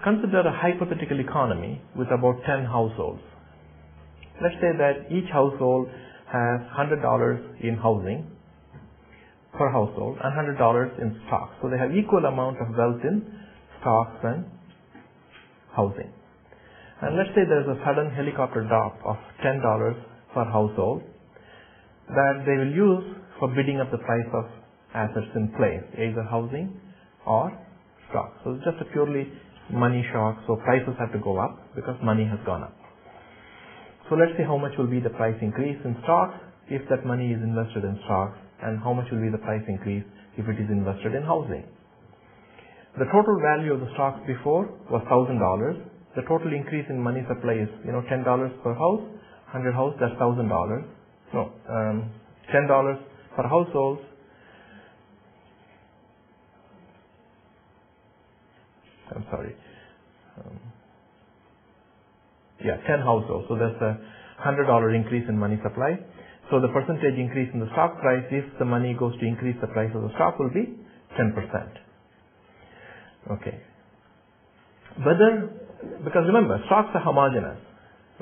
consider a hypothetical economy with about 10 households. Let's say that each household has $100 in housing per household and $100 in stocks. So they have equal amount of wealth in stocks and housing. And let's say there's a sudden helicopter drop of $10 per household that they will use for bidding up the price of assets in place, either housing or stocks. So it's just a purely money shock, so prices have to go up because money has gone up. So let's see how much will be the price increase in stocks if that money is invested in stocks, and how much will be the price increase if it is invested in housing. The total value of the stocks before was $1,000. The total increase in money supply is, $10 per house, 100 house, that's $1,000. No, $10 per household. I'm sorry. 10 households. So that's a $100 increase in money supply. So the percentage increase in the stock price, if the money goes to increase the price of the stock, will be 10%. Okay. Because remember, stocks are homogeneous,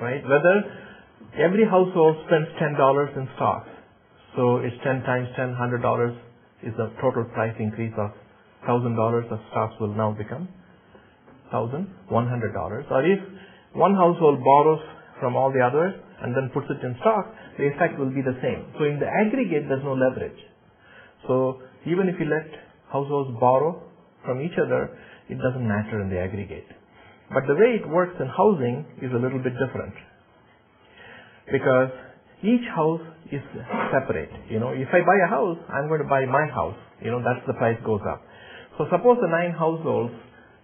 right? Whether every household spends $10 in stocks, so it's 10 times 10, $100 is the total price increase of $1,000 of stocks will now become $1,100. Or if one household borrows from all the others and then puts it in stock, the effect will be the same. So in the aggregate, there's no leverage. So even if you let households borrow from each other, it doesn't matter in the aggregate. But the way it works in housing is a little bit different, because each house is separate. If I buy a house, I'm going to buy my house. That's the price goes up. So suppose the 9 households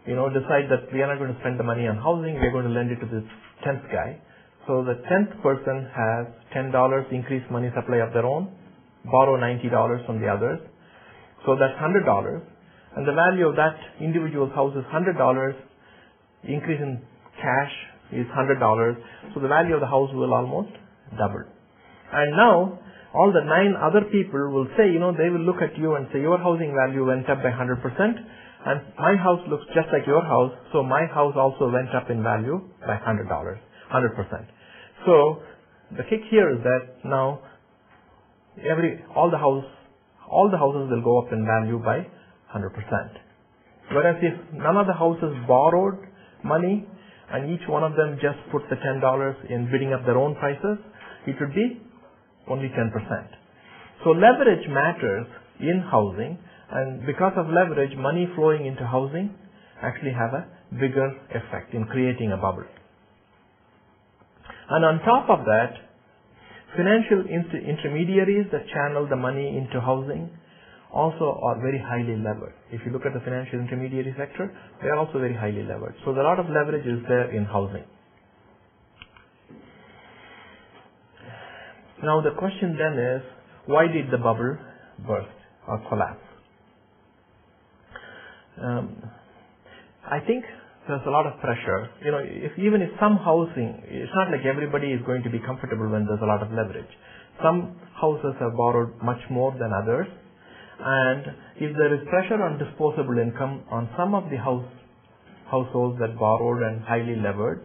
decide that we are not going to spend the money on housing, we are going to lend it to this 10th guy. So the 10th person has $10 increased money supply of their own, borrow $90 from the others. So that's $100. And the value of that individual's house is $100. Increase in cash is $100. So the value of the house will almost double. And now all the 9 other people will say, they will look at you and say, your housing value went up by 100%. And my house looks just like your house, so my house also went up in value by $100, 100%. So the kick here is that now all the houses will go up in value by 100%. Whereas if none of the houses borrowed money and each one of them just put the $10 in bidding up their own prices, it would be only 10%. So leverage matters in housing. And because of leverage, money flowing into housing actually have a bigger effect in creating a bubble. And on top of that, financial intermediaries that channel the money into housing also are very highly levered. If you look at the financial intermediary sector, they are also very highly levered. So a lot of leverage is there in housing. Now the question then is, why did the bubble burst or collapse? I think there's a lot of pressure. Even if some housing, it's not like everybody is going to be comfortable when there's a lot of leverage. Some houses have borrowed much more than others, and if there is pressure on disposable income on some of the households that borrowed and highly levered,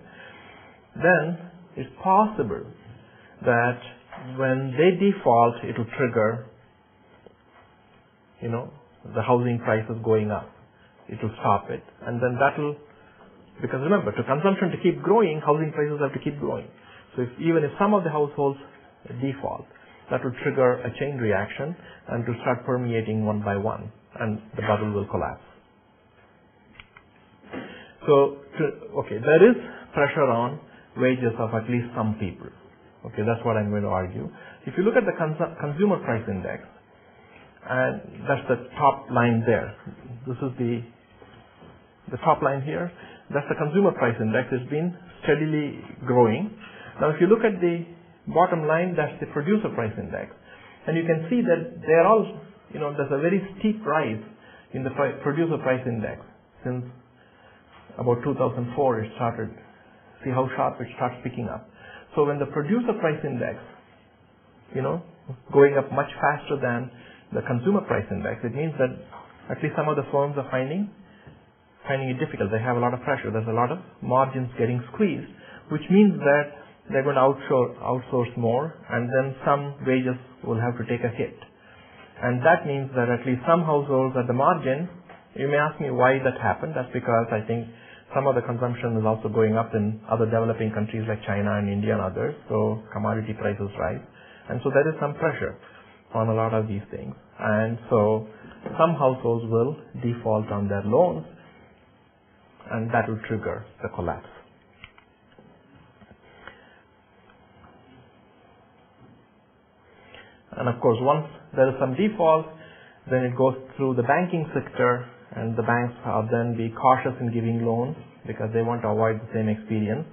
then it's possible that when they default, it will trigger, the housing prices going up. It will stop it, and then because remember, to consumption to keep growing, housing prices have to keep growing. So even if some of the households default, that will trigger a chain reaction and to start permeating one by one, and the bubble will collapse. So, there is pressure on wages of at least some people. Okay, that's what I'm going to argue. If you look at the consumer price index, and that's the top line there. This is the top line here. That's the consumer price index. It's been steadily growing. Now, if you look at the bottom line, that's the producer price index. And you can see that they are all, there's a very steep rise in the producer price index since about 2004 it started. See how sharp it starts picking up. So when the producer price index, going up much faster than the consumer price index, it means that at least some of the firms are finding finding it difficult. They have a lot of pressure. There's a lot of margins getting squeezed, which means that they're going to outsource more, and then some wages will have to take a hit. And that means that at least some households at the margin, you may ask me why that happened. That's because I think some of the consumption is also going up in other developing countries like China and India and others, so commodity prices rise. And so there is some pressure on a lot of these things. And so some households will default on their loans, and that will trigger the collapse. And of course, once there is some default, then it goes through the banking sector, and the banks are then be cautious in giving loans because they want to avoid the same experience.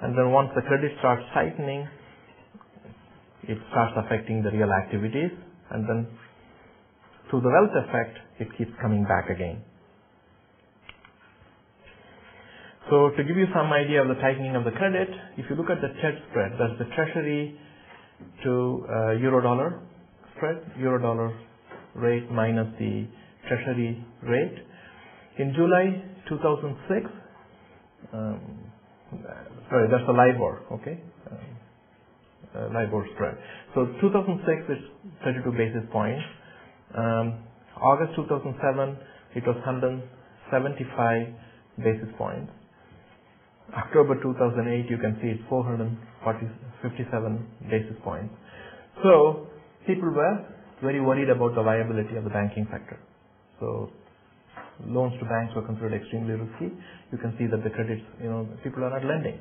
And then once the credit starts tightening, it starts affecting the real activities, and then through the wealth effect, it keeps coming back again. So to give you some idea of the tightening of the credit, if you look at the TED spread, that's the Treasury to Euro-dollar spread, Euro-dollar rate minus the Treasury rate. In July 2006, sorry, that's the LIBOR, okay? LIBOR spread. So 2006 is 32 basis points. August 2007, it was 175 basis points. October 2008, you can see it's 457 basis points. So people were very worried about the viability of the banking sector. So loans to banks were considered extremely risky. You can see that the credits, people are not lending.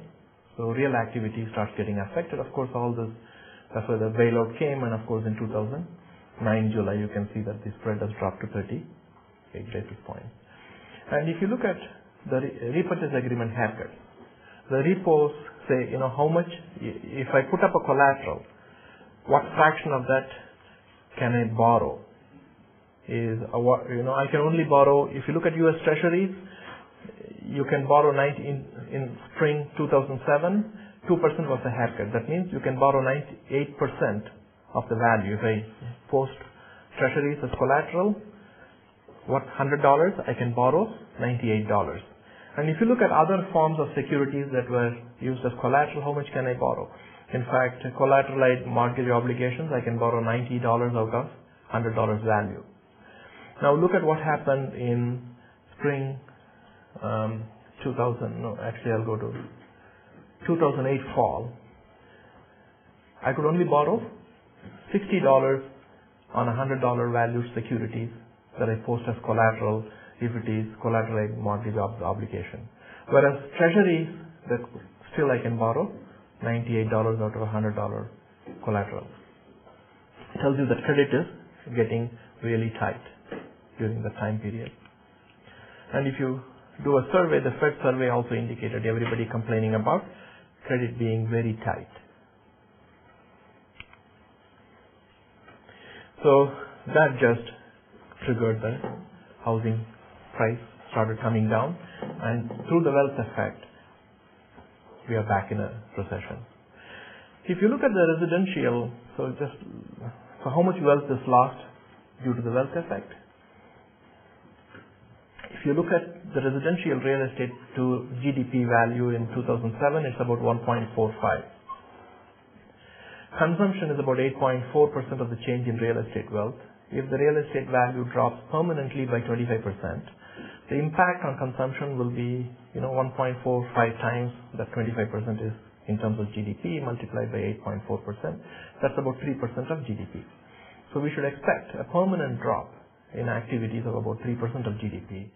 So real activity starts getting affected. Of course, all this, that's why the bailout came, and of course in 2009 July, you can see that the spread has dropped to 38 basis points. And if you look at the repurchase agreement haircut, the repos say, how much, if I put up a collateral, what fraction of that can I borrow? I can only borrow, if you look at US Treasuries, you can borrow in spring 2007, 2% was the haircut. That means you can borrow 98% of the value. If I post Treasuries as collateral, $100, I can borrow $98. And if you look at other forms of securities that were used as collateral, how much can I borrow? In fact, collateralized mortgage obligations, I can borrow $90 out of $100 value. Now look at what happened in spring 2000, no, actually I'll go to 2008 fall. I could only borrow $60 on $100 valued securities that I post as collateral if it is collateralized mortgage obligation. Whereas treasuries, that still I can borrow $98 out of $100 collateral. It tells you that credit is getting really tight during the time period. And if you do a survey, the Fed survey also indicated everybody complaining about credit being very tight. So that just triggered the housing price started coming down, and through the wealth effect, we are back in a recession. If you look at the residential, so how much wealth is lost due to the wealth effect? If you look at the residential real estate to GDP value in 2007, it's about 1.45. Consumption is about 8.4% of the change in real estate wealth. If the real estate value drops permanently by 25%, the impact on consumption will be 1.45 times that 25% is in terms of GDP multiplied by 8.4%. That's about 3% of GDP. So we should expect a permanent drop in activities of about 3% of GDP.